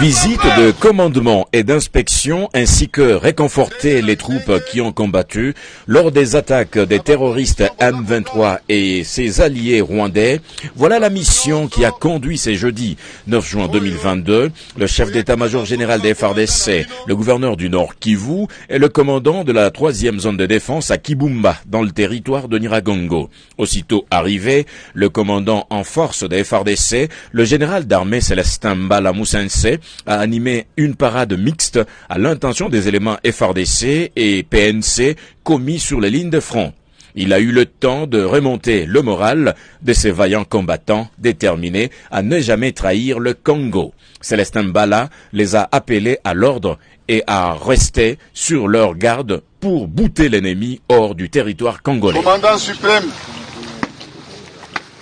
Visite de commandement et d'inspection ainsi que réconforter les troupes qui ont combattu lors des attaques des terroristes M23 et ses alliés rwandais. Voilà la mission qui a conduit ce jeudi 9 juin 2022 le chef d'état-major général des FARDC, le gouverneur du Nord Kivu et le commandant de la 3e zone de défense à Kibumba dans le territoire de Nyiragongo. Aussitôt arrivé, le commandant en force des FARDC, le général d'armée Célestin Mbala Moussense, a animé une parade mixte à l'intention des éléments FARDC et PNC commis sur les lignes de front. Il a eu le temps de remonter le moral de ces vaillants combattants déterminés à ne jamais trahir le Congo. Célestin Mbala les a appelés à l'ordre et à rester sur leur garde pour bouter l'ennemi hors du territoire congolais. Commandant suprême,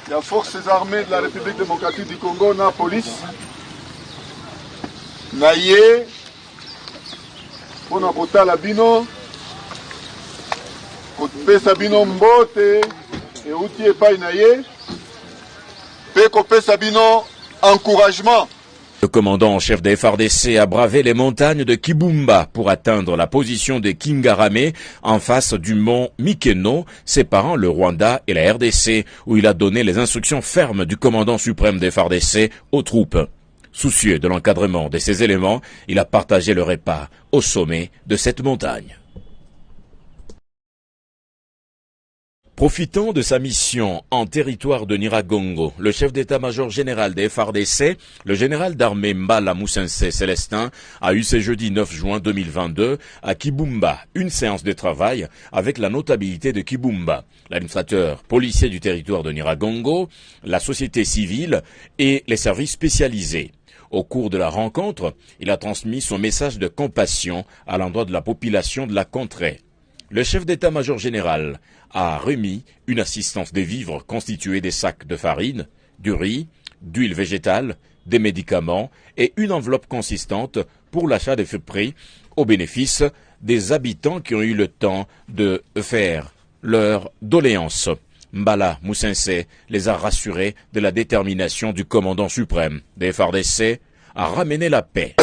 il y a forces armées de la République démocratique du Congo, la police. Naye, pona kotala bino, kopesa bino mbote, et outi epai naye, pe kopesa bino encouragement. Le commandant en chef des FARDC a bravé les montagnes de Kibumba pour atteindre la position de Kingarame en face du mont Mikeno, séparant le Rwanda et la RDC, où il a donné les instructions fermes du commandant suprême des FARDC aux troupes. Soucieux de l'encadrement de ces éléments, il a partagé le repas au sommet de cette montagne. Profitant de sa mission en territoire de Nyiragongo, le chef d'état-major général des FARDC, le général d'armée Mbala Moussense Célestin, a eu ce jeudi 9 juin 2022 à Kibumba une séance de travail avec la notabilité de Kibumba, l'administrateur policier du territoire de Nyiragongo, la société civile et les services spécialisés. Au cours de la rencontre, il a transmis son message de compassion à l'endroit de la population de la contrée. Le chef d'état-major général a remis une assistance des vivres constituée des sacs de farine, du riz, d'huile végétale, des médicaments et une enveloppe consistante pour l'achat des fruits au bénéfice des habitants qui ont eu le temps de faire leur doléance. Mbala Moussense les a rassurés de la détermination du commandant suprême des FARDC à ramener la paix.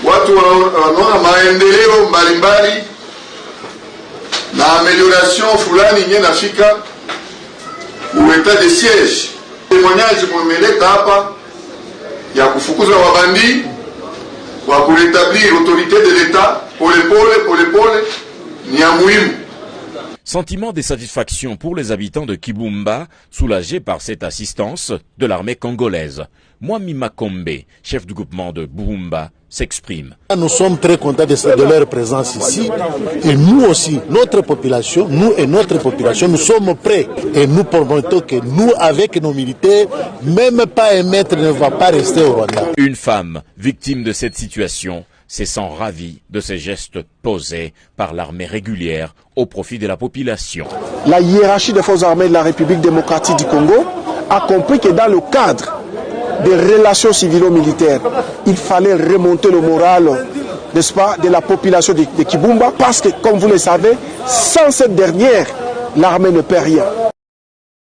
Watu wanaona maendeleo mbalimbali na amelioration fulani yenye nafika u etat de siège. Témoignage mmeleta hapa ya kufukuza wabandi wa kurétablir autorité de l'État pole ni ya muhimu. Sentiment de satisfaction pour les habitants de Kibumba, soulagés par cette assistance de l'armée congolaise. Mwami Makombe, chef du groupement de Bumba, s'exprime. Nous sommes très contents de leur présence ici et nous aussi, notre population, nous sommes prêts et nous promettons que nous, avec nos militaires, même pas un mètre ne va pas rester au Rwanda. Une femme victime de cette situation se sent ravie de ces gestes posés par l'armée régulière au profit de la population. La hiérarchie des forces armées de la République démocratique du Congo a compris que dans le cadre des relations civilo-militaires, il fallait remonter le moral, n'est-ce pas, de la population de Kibumba, parce que, comme vous le savez, sans cette dernière, l'armée ne peut rien.